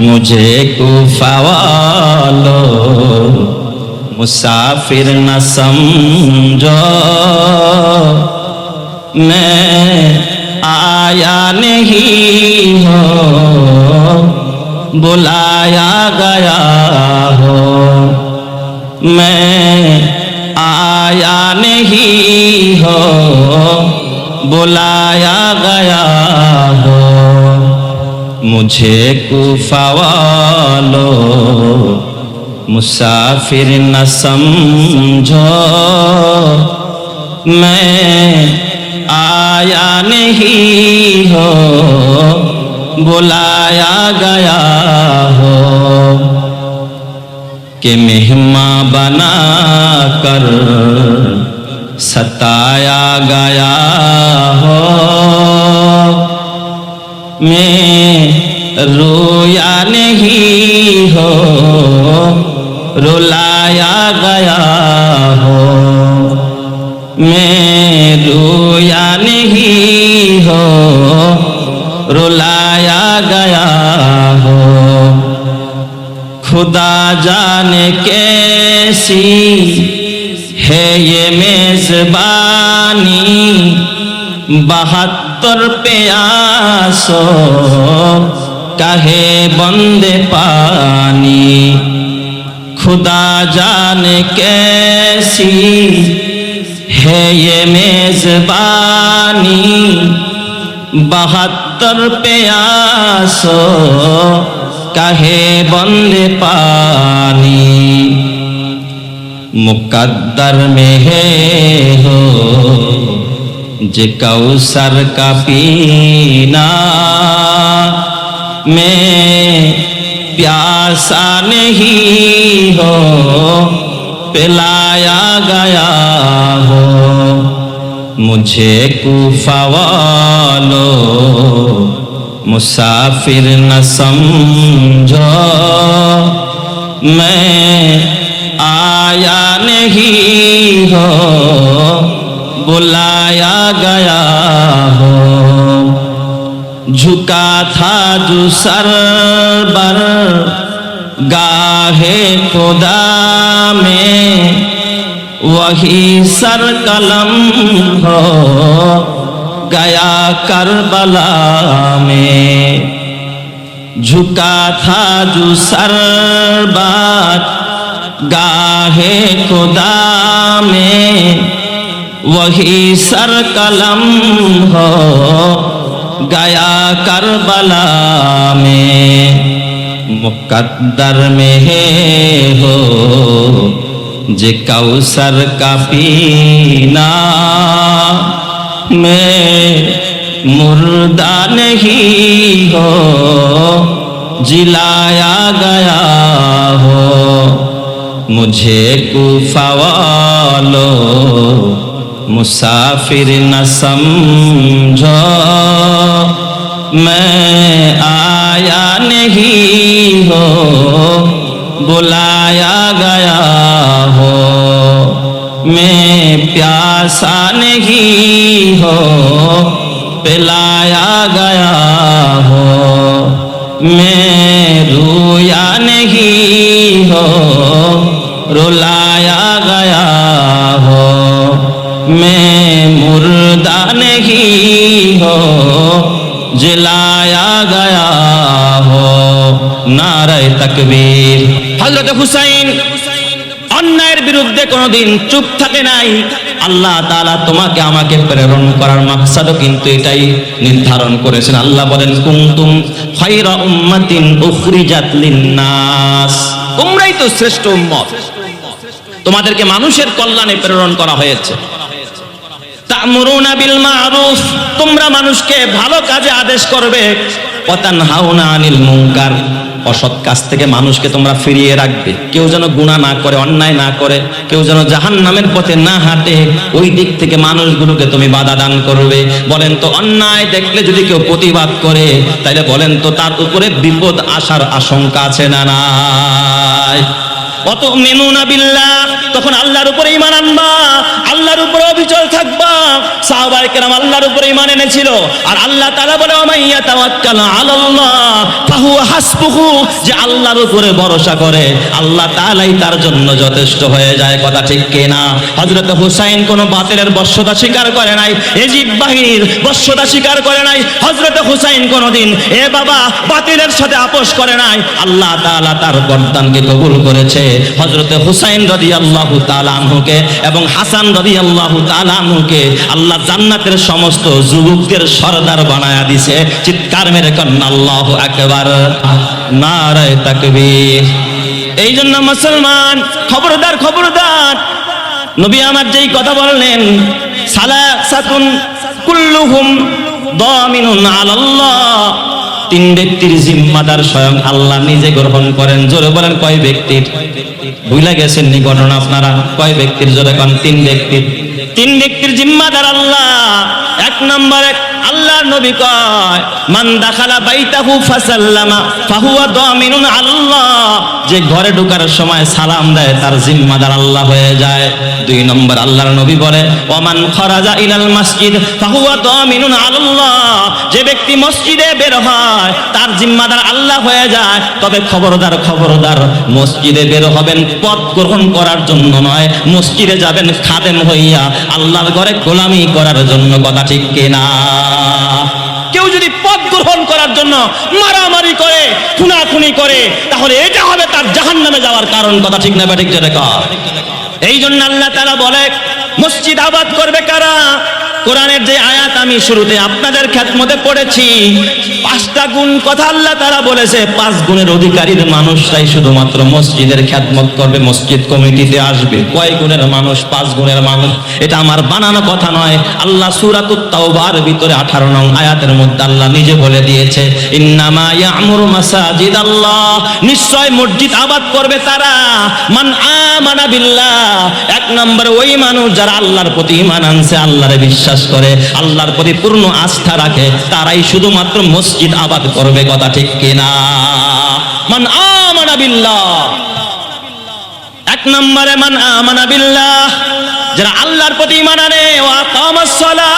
मुझे कूफा वालों मुसाफिर न समझो, मैं आया नहीं हो बुलाया गया हो, मैं आया नहीं हो बुलाया गया हो। मुझे कूफा वालों मुसाफिर न समझो, मैं आया नहीं हो बुलाया गया हो। कि मेहमान बना कर सताया गया हो, मैं रोया नहीं हो रुलाया गया हो, मैं रोया नहीं हो रुलाया गया हो। खुदा जाने कैसी है ये मेजबानी, 72 प्यासों कहे बंदे पानी। खुदा जाने कैसी है ये मेजबानी, 72 प्यासों कहे बंदे पानी। मुकद्दर में है हो जे कौसर का पीना, मैं प्यासा नहीं हो पिलाया गया हो। मुझे कूफा वालों मुसाफिर न समझो, मैं आया नहीं हो बुलाया गया हो। झुका था जो सर बर गाहे खुदा में, वही सर कलम हो गया करबला में। झुका था जो सर बर गाहे खुदा में, वही सर कलम हो गया करबला में। मुकद्दर में है हो जे कौसर का पीना, मैं मुर्दा नहीं हो जिलाया गया हो। मुझे कूफा वालों मुसाफिर न समझो, मैं आया नहीं हो बुलाया गया हो। मैं प्यासा नहीं हो पिलाया गया हो, मैं रोया नहीं हो रुलाया गया हो, मैं मुर्दा नहीं हो जिलाया गया हो। नारे तकबीर। हजरत हुसैन अन्याয়ের বিরুদ্ধে কোনদিন চুপ থাকে নাই। আল্লাহ তাআলা তোমাকে আমাকে প্রেরণ করার মাকসাদও কিন্তু এটাই নির্ধারণ করেছেন। আল্লাহ বলেন কুনতুম খায়রা উম্মাতিন উখরিজাত লিন-নাস, তোমরাই তো শ্রেষ্ঠ উম্মত, তোমাদেরকে মানুষের কল্যাণে প্রেরণ করা হয়েছে। তা'মুরুনা বিল মা'রুফ, তোমরা মানুষকে ভালো কাজে আদেশ করবে। ওয়া তানহাউনা আনিল মুনকার, অসৎ কাজ থেকে মানুষকে তোমরা ফিরিয়ে রাখবে। কেউ যেন গুনাহ না করে, অন্যায় না করে, কেউ যেন জাহান্নামের পথে না হাঁটে, ওই দিক থেকে মানুষগুলোকে তুমি বাধা দান করবে। বলেন তো অন্যায় দেখলে যদি কেউ প্রতিবাদ করে, তাহলে বলেন তো তার উপরে বিপদ আসার আশঙ্কা আছে না নাই? ওয়াতুমিনুনা বিল্লাহ, তখন আল্লাহর উপরে ঈমান আনবা, আল্লাহর উপরে অবিচল থাকবা। সাহাবায়ে কেরাম আল্লাহর উপরে ঈমান এনেছিল, আর আল্লাহ তাআলা বলে ওয়া মাইয়া তাওয়াক্কাল আলাল্লাহ ফাহুয়া হাসবুহু, যে আল্লাহর উপরে ভরসা করে আল্লাহ তাআলাই তার জন্য যথেষ্ট হয়ে যায়। কথা ঠিক কিনা? হযরত হুসাইন কোন বাতিলের বশ্যতা স্বীকার করে নাই, এজিদ বাহিনীর বশ্যতা স্বীকার করে নাই। হযরত হুসাইন কোনদিন বাবা বাতিলের সাথে আপোষ করে নাই। আল্লাহ তাআলা তার গর্দানকে কবুল করেছে। হযরত হুসাইন রাদিয়াল্লাহু তাআলা আনহুকে এবং হাসান রাদিয়াল্লাহু তাআলা আনহুকে আল্লাহ জান্নাতের সমস্ত যুবকদের সরদার বানায়া দিয়েছে। চিৎকার মেরে কন্না আল্লাহু আকবার, নারায়ে তাকবীর। এই জন্য মুসলমান খবরদার, খবরদার, নবী আমার যেই কথা বললেন, সালাসাতুন কুল্লুহুম দামিনুন আলাল্লাহ, তিন ব্যক্তির জিম্মাদার স্বয়ং আল্লাহ নিজে গ্রহণ করেন। জোরে বলেন কয় ব্যক্তির? ভুলে গেছেন নি ঘটনা আপনারা? কয় ব্যক্তির? জোরে কোন? তিন ব্যক্তির। তিন ব্যক্তির জিম্মাদার আল্লাহ। এক নম্বরে আল্লাহর নবী কয়, মান দাখালা বাইতাহু ফাসাল্লামা ফাহুয়া দামিনুন আল্লাহ, যে ঘরে ঢোকার সময় সালাম দেয় তার জিম্মাদার আল্লাহ হয়ে যায়। দুই নম্বর আল্লাহর নবী বলে, ওমান খরাজা ইলাল মসজিদ ফাহুয়া দামিনুন আল্লাহ, যে ব্যক্তি মসজিদে বের হয় তার জিম্মাদার আল্লাহ হয়ে যায়। তবে খবরদার, খবরদার, মসজিদে বের হবেন পদ গ্রহণ করার জন্য নয়, মসজিদে যাবেন খাদেম হইয়া আল্লাহর ঘরে গোলামি করার জন্য। কথা ঠিক কিনা? কেউ যদি পদ গ্রহণ করার জন্য মারামারি করে, খুনাখুনি করে, তাহলে এটা হবে তার জাহান্নামে যাওয়ার কারণ। কথা ঠিক না ঠিক? যেটা এই জন্য আল্লাহ তাআলা বলে, মসজিদ আবাদ করবে কারা? কোরআনের যে আয়াত আমি শুরুতে আপনাদের খেদমতে পড়েছি, 5টা গুণ কথা আল্লাহ তাআলা বলেছে। 5 গুণের অধিকারীর মানুষরাই শুধুমাত্র মসজিদের খেদমত করবে, মসজিদ কমিটিতে আসবে। কয় গুণের মানুষ? 5 গুণের মানুষ। এটা আমার বানানো কথা নয়। আল্লাহ সূরাতুত তাওবার ভিতরে 18 নং আয়াতের মধ্যে আল্লাহ নিজে বলে দিয়েছে, ইন্নামা ইয়া'মুরু মাসাজিদাল্লাহ, নিশ্চয় মসজিদ আবাদ করবে তারা মান আমানা বিল্লাহ, এক নম্বরে ওই মানুষ যারা আল্লাহর প্রতি ঈমান আনছে, আল্লাহরে বিশ্বাস করে, আল্লাহর প্রতি পূর্ণ আস্থা রাখে, তারাই শুধুমাত্র মসজিদ আবাদ করবে। কথা ঠিক কিনা? মান আমানা বিল্লাহ, এক নম্বরে মান আমানা বিল্লাহ, যারা আল্লাহর প্রতি ঈমান আনে, ওয়া আকামাস সালাহ,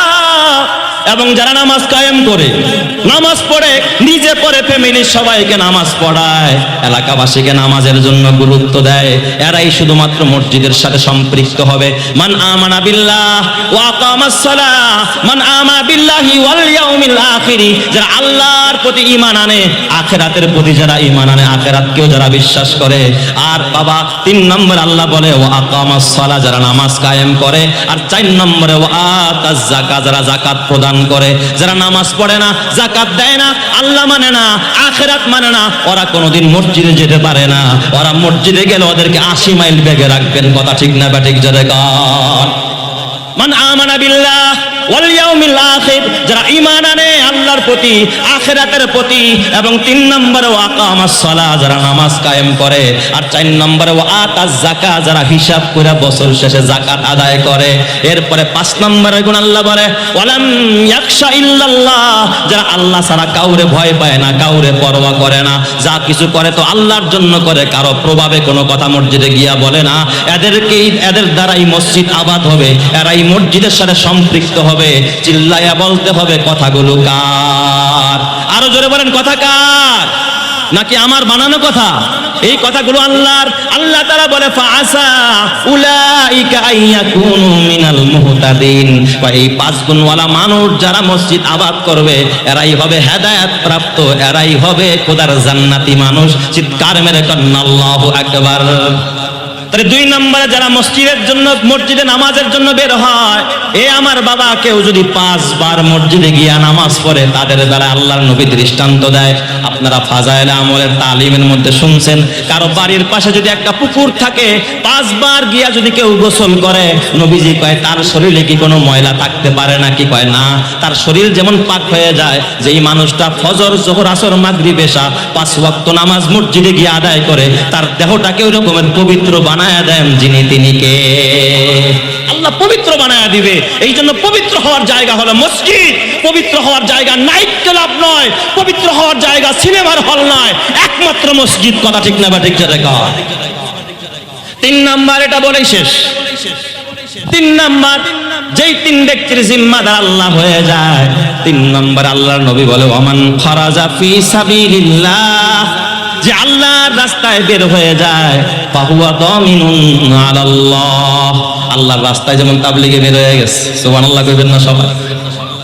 এবং যারা নামাজ কায়েম করে, নামাজ পড়ে, নিজে পড়ে, ফ্যামিলির সবাইকে নামাজ পড়ায়, এলাকাবাসীকে নামাজের জন্য গুরুত্ব দেয়, এরাই শুধুমাত্র মসজিদের সাথে সম্পৃক্ত হবে। মান আমানা বিল্লাহ ওয়া আকামাস সালাহ, মান আমানা বিল্লাহি ওয়াল ইয়াউমিল আখির, যারা আল্লাহর প্রতি ঈমান আনে, আখিরাতের প্রতি যারা ঈমান আনে, আখিরাতকেও যারা বিশ্বাস করে। আর বাবা 3 নম্বর আল্লাহ বলে ওয়া আকামাস সালাহ, যারা নামাজ কায়েম করে। আর 4 নম্বরে ওয়া আতাজ যাকাত, যারা যাকাত প্রদান করে। যারা নামাজ পড়ে না, যাকাত দেয় না, আল্লাহ মানে না, আখিরাত মানে না, ওরা কোনোদিন মসজিদে যেতে পারে না। ওরা মসজিদে গেলে ওদেরকে 80 মাইল বেগে রাখবেন। কথা ঠিক না ব্যাঠিক? জোরে কর। মান আমানা বিল্লাহ ওয়াল ইয়াউমিল আখির, যারা ঈমান আনে আল্লাহর প্রতি, আখিরাতের প্রতি। এবং 3 নম্বরে ওয়া আকামাস সালাহ, যারা নামাজ কায়েম করে। আর 4 নম্বরে ওয়া আতাজ যাকাত, যারা হিসাব করে বছর শেষে যাকাত আদায় করে। এরপরে 5 নম্বরে গুণ আল্লাহ বলে ওয়ালাম ইয়াখশা ইল্লাল্লাহ, যারা আল্লাহ ছাড়া কাউরে ভয় পায় না, কাউরে পরোয়া করে না, যা কিছু করে তো আল্লাহর জন্য করে, কারো প্রভাবে কোনো কথা মসজিদে গিয়া বলে না। এদের দ্বারাই মসজিদ আবাদ হবে, এরাই মসজিদের সাথে সম্পৃক্ত হবে। চিল্লায়া বলতে হবে কথাগুলো কার? আরো জোরে বলেন, কথা কার? নাকি আমার বানানো কথা? এই কথাগুলো আল্লাহর। আল্লাহ তাআলা বলে ফাআসা উলাইকা আইয়াকুনু মিনাল মুহতাদিন, এই 5 গুণওয়ালা মানুষ যারা মসজিদ আবাদ করবে, এরাই হবে হেদায়েত প্রাপ্ত, এরাই হবে খোদার জান্নাতি মানুষ। চিৎকার মেরে কন্না আল্লাহু আকবার। তাহলে 2 নম্বরে যারা মসজিদের জন্য, মসজিদে নামাজের জন্য বের হয়, আমার বাবা কেউ যদি 5 বার মসজিদে গিয়া নামাজ পড়ে, তাদের দ্বারা আল্লাহর নবী দৃষ্টান্ত দেয়। আপনারা ফাজাইলে আমলের তালিমের মধ্যে শুনছেন, কারো বাড়ির পাশে যদি একটা পুকুর থাকে, 5 বার গিয়া যদি কেউ গোসল করে, নবীজি কয় তার শরীরে কি কোনো ময়লা থাকতে পারে নাকি? কয় না, তার শরীর যেমন পাক হয়ে যায়, যেই মানুষটা ফজর, যোহর, আসর, মাগরিব, এশা 5 ওয়াক্ত নামাজ মসজিদে গিয়ে আদায় করে, তার দেহটাকে ওই রকমের পবিত্র বানায়া দেন যিনি, তিনি কে? আল্লাহ পবিত্র বানায়া দিবে। এই জন্য পবিত্র হওয়ার জায়গা হলো মসজিদ, পবিত্র হওয়ার জায়গা নাইট ক্লাব নয়, পবিত্র হওয়ার জায়গা সিনেমার হল নয়, একমাত্র মসজিদ। কথা ঠিক না বা ঠিক? তিন নাম্বার, এটা বলেই শেষ। তিন নাম্বার, যেই তিন ব্যক্তির জিম্মাদার আল্লাহ হয়ে যায়, তিন নাম্বার আল্লাহর নবী বলে ওমান খারাজা ফি সাবিলিল্লাহ, যে আল্লাহর রাস্তায় বের হয়ে যায়, ফাহুয়া দামিনুন আলাল্লাহ, আল্লাহর রাস্তায় যেমন তাবলীগে বের হয়ে গেছে, সুবহানাল্লাহ কইবেন না সবাই?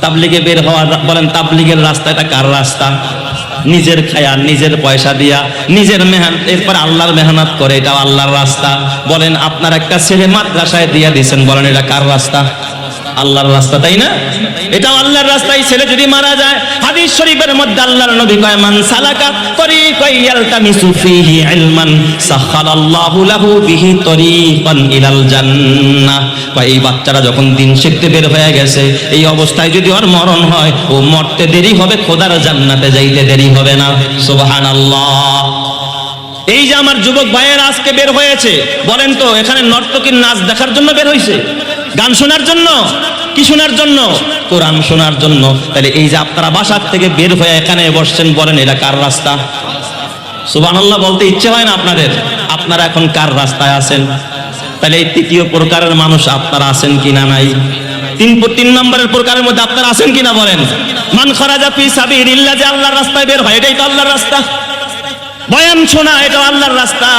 তাবলীগে বের হওয়া, বলেন তাবলীগের রাস্তাটা কার রাস্তা? নিজের খায়া, নিজের পয়সা দিয়া, নিজের মেহনত, এরপর আল্লাহর মেহনত করে, এটা আল্লাহর রাস্তা। বলেন আপনার একটা ছেলে মাদ্রাসায় দিয়া দিয়েছেন, বলেন এটা কার রাস্তা? আল্লাহর রাস্তা, তাই না? এটাও আল্লাহর রাস্তায়। ছেলে যদি মারা যায়, হাদিস শরীফের মধ্যে আল্লাহর নবী কয় মান সালাকা তরিকান ইয়ালতামিসু ফীহি ইলমান সাখারাল্লাহু লাহু বিহি তরিকান ইলাল জান্নাহ। কয় এই বাচ্চারা যখন দিন শিখতে বের হয়ে গেছে, এই অবস্থায় যদি ওর মরণ হয়, ও মরতে দেরি হবে, খোদার জান্নাতে যাইতে দেরি হবে না। সুবহানাল্লাহ। এই যে আমার যুবক ভাইয়েরা আজকে বের হয়েছে, বলেন তো এখানে নর্তকীর নাচ দেখার জন্য বের হয়েছে? গান শোনার জন্য? কি শোনার জন্য? কোরআন শোনার জন্য। তাহলে এই যে আপনারা বাসার থেকে বের হয়ে এখানে বসছেন, বলেন এটা কার রাস্তা? সুবহানাল্লাহ বলতে ইচ্ছে হয় না আপনাদের? আপনারা এখন কার রাস্তায় আছেন? তাহলে এই তৃতীয় প্রকারের মানুষ আপনারা আছেন কিনা? নাই। তিন নম্বরের প্রকারের মধ্যে আপনারা আছেন কিনা বলেন? মান খারাজা ফি সাবিলিল্লাহ, যে আল্লাহর রাস্তায় বের হয়, এটাই তো আল্লাহর রাস্তা। বয়ান শোনা, এটা আল্লাহর রাস্তা।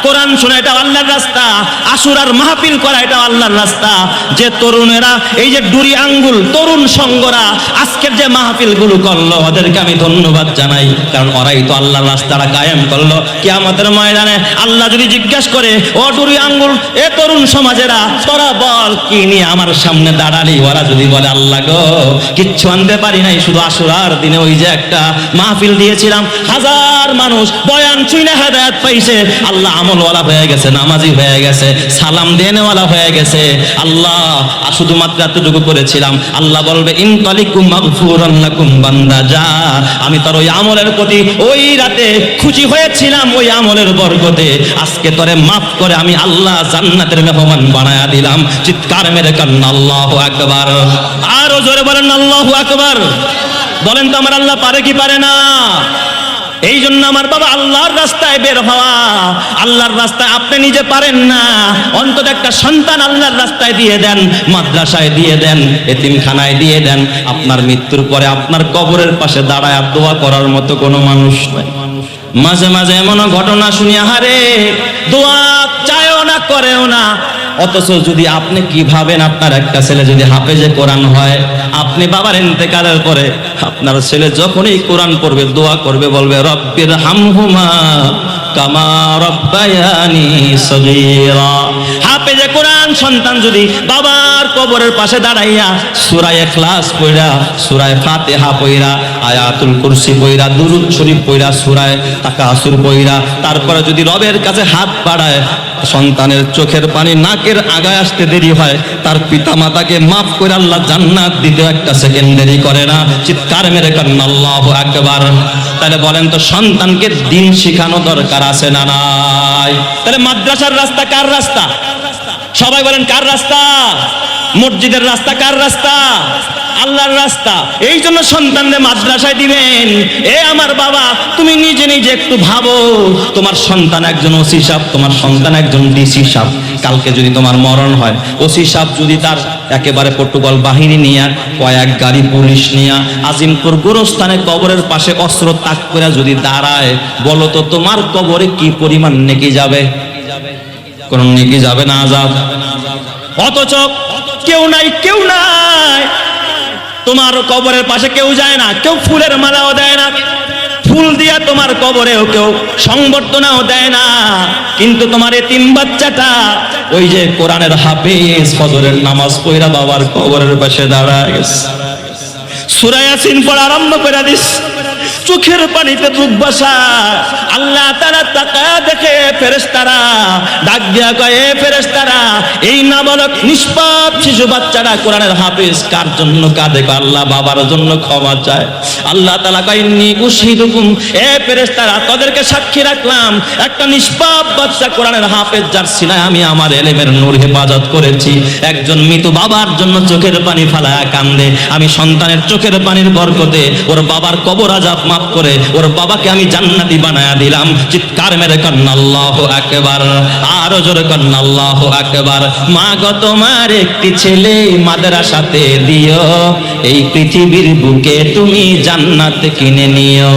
কোরআন শোনা, এটা আল্লাহর রাস্তা। আশুরার মাহফিল করা, এটা আল্লাহর রাস্তা। যে তরুণেরা, এই যে ডুরি আঙ্গুল তরুণ সঙ্গরা আজকের যে মাহফিল গুলো করলো, ওদেরকে আমি ধন্যবাদ জানাই, কারণ ওরাই তো আল্লাহর রাস্তাটা কায়েম করলো। কিয়ামতের ময়দানে আল্লাহ যদি জিজ্ঞাসা করে, ও ডুরি আঙ্গুল, এ তরুণ সমাজেরা, তোরা বল কি নিয়ে আমার সামনে দাঁড়ালি? ওরা যদি বলে আল্লাহ গো কিচ্ছু আনতে পারি নাই, শুধু আশুরার দিনে ওই যে একটা মাহফিল দিয়েছিলাম, হাজার মানুষ বয়ান শুনে হেদায়েত পাইছে, আল্লাহ আমলওয়ালা হয়ে গেছে, নামাজি হয়ে গেছে, সালাম দেনেওয়ালা হয়ে গেছে। আল্লাহ শুধুমাত্র এতটুকু করেছিলাম, আল্লাহ বলবে ইনতালিকুম মাগফুরান লাকুম, বান্দা যা, আমি তোর ওই আমলের প্রতি ওই রাতে খুশি হয়েছিলাম, ওই আমলের বরকতে আজকে তোরে মাফ করে আমি আল্লাহ জান্নাতের মেহমান বানায়া দিলাম। চিৎকার মেরে কান্না আল্লাহু আকবার। আরো জোরে বলেন আল্লাহু আকবার। বলেন তো আমার আল্লাহ পারে কি পারে না? এই জন্য আমার বাবা, আল্লাহর রাস্তায় বের হওয়া, আল্লাহর রাস্তায় আপনি নিজে পারেন না, অন্তত একটা সন্তান আল্লাহর রাস্তায় দিয়ে দেন, মাদ্রাসায় দিয়ে দেন, এতিমখানায় দিয়ে দেন। আপনার মৃত্যুর পরে আপনার কবরের পাশে দাঁড়ায় দোয়া করার মতো কোনো মানুষ নাই। মাঝে মাঝে এমনও ঘটনা শুনি, আহারে দোয়া চায়ও না, করেও না, অথচ যদি আপনি কি ভাবেন, আপনার একটা ছেলে যদি হাফেজে কোরআন হয়, আপনি বাবার ইন্তেকালের পরে আপনার ছেলে যখনই কোরআন পড়বে, দোয়া করবে, বলবে রব্বির হামহুমা কামা রব্বায়ানি সগীরা। হাফেজে কোরআন সন্তান যদি বাবার কবরের পাশে দাঁড়াইয়া সূরা ইখলাস পড়া, সূরা ফাতিহা পড়া, আয়াতুল কুরসি পড়া, দুরূদ শরীফ পড়া, সূরা তাকাসুর পড়া, তারপরে যদি রবের কাছে হাত বাড়ায়, সন্তানের চোখের পানি নাকের আগায় আসতে দেরি হয়, তার পিতামাতাকে মাফ করে আল্লাহ জান্নাত দিতে একটা সেকেন্ড দেরি করে না। চিৎকার মেরে কান্না আল্লাহু আকবার। তাহলে বলেন তো সন্তানকে দিন শিখানো দরকার আছে না নাই? তাহলে মাদ্রাসার রাস্তা কার রাস্তা? সবাই বলেন কার রাস্তা? মসজিদের রাস্তা কার রাস্তা? আল্লাহর রাস্তা। এই জন্য সন্তানদের মাদ্রাসায় দিবেন। এ আমার বাবা, তুমি নিজে নিজে একটু ভাবো, তোমার সন্তান একজন ওসি সাহেব, তোমার সন্তান একজন ডিসি সাহেব, কালকে যদি তোমার মরণ হয়, ওসি সাহেব যদি তার একেবারে পর্তুগাল বাহিনী নিয়ে, কয়েক গাড়ি পুলিশ নিয়ে আজিমপুর গোরস্থানে কবরের পাশে অস্ত্র তাক করে যদি দাঁড়ায়, বলো তো তোমার কবরে কি পরিমাণ নেকি যাবে? কোন নেকি যাবে না, আযাব। অথচ কেউ নাই, কেউ নাই, তোমার কবরের পাশে কেউ যায় না, কেউ ফুলের মালাও দেয় না, ফুল দিয়া তোমার কবরেও কেউ সংবর্ধনাও দেয় না। কিন্তু তোমার এতিম বাচ্চাটা ওই যে কোরআনের হাফেজ, ফজরের নামাজ পড়া বাবার কবরের পাশে দাঁড়ায় গেছে, সূরা ইয়াসিন পড়া আরম্ভ করে দিস, চোখের পানিতে চোখ ভাসা। আল্লাহ তাআলা তাকায়া দেখে ফেরেশতারা ডাক দিয়া কয়, এ ফেরেশতারা, এই নাবালক নিষ্পাপ শিশু বাচ্চাটা কোরআনের হাফেজ কার জন্য কাঁদে? আল্লাহ বাবার জন্য ক্ষমা চায়। আল্লাহ তাআলা কয়, ইন্নী উশহিদুকুম, এ ফেরেশতারা, তাদেরকে সাক্ষী রাখলাম, একটা নিষ্পাপ বাচ্চা কোরআনের হাফেজ যার সিনায় আমি আমার ইলমের নূর হেফাজত করেছি, একজন মৃত বাবার জন্য চোখের পানি ফালায়া কান্দে, আমি সন্তানের চোখের পানির বরকতে ওর বাবার কবর আযাব মাফ করে ওর বাবাকে আমি জান্নাতি বানায়া দিলাম। চিৎকার মেরে কন্না আল্লাহু আকবার, আরো জোরে কন্না আল্লাহু আকবার। মা গো তোমার একটি ছেলে মাদ্রাসাতে দিও, এই পৃথিবীর বুকে তুমি জান্নাত কিনে নিও।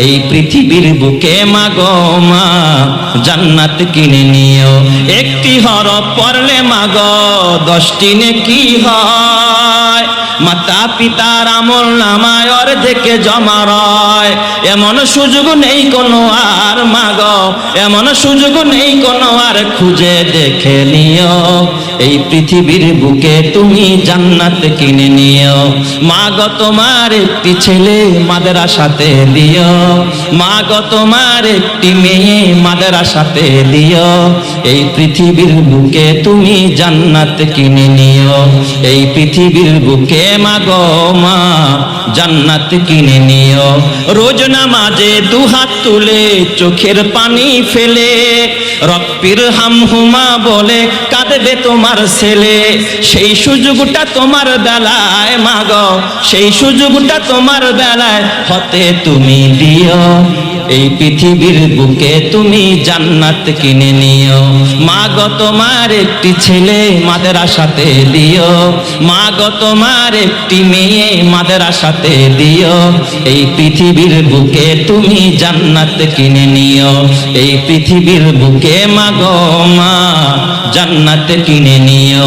এই পৃথিবীর বুকে মা গো মা জান্নাত কিনে নিও। একটি হরফ পড়লে মা গো 10টি নেকি হয়। মাতা পিতার আমল নামায় অর্ধেকে জমা রয়। এমন সুযোগ নেই কোনো আর মা গো, এমন সুযোগ নেই কোনো আর, খুঁজে দেখে নিও। এই পৃথিবীর বুকে তুমি জান্নাত কিনে নিও। মা গো তোমার একটি ছেলে মাদ্রাসাতে দিও, মা গো তোমার একটি মেয়ে মাদ্রাসাতে দিও। এই পৃথিবীর বুকে তুমি জান্নাত কিনে নিও। এই পৃথিবীর বুকে মা গো মা জান্নাত কিনে নিও। রোজ নামাজে দুহাত তুলে চোখের পানি ফেলে রব্বির হামহুমা বলে কাঁদবে তোমার ছেলে। সেই সুযোগটা তোমার বেলায় মা গো, সেই সুযোগটা তোমার বেলায় হতে তুমি দিও। এই পৃথিবীর বুকে তুমি জান্নাত কিনে নিও। মা গো তোমার একটি ছেলে মাদ্রাসাতে দিও, মা গো তোমার একটি মেয়ে মাদ্রাসাতে দিও। এই পৃথিবীর বুকে তুমি জান্নাত কিনে নিও। এই পৃথিবীর বুকে মা গো মা জান্নাত কিনে নিও।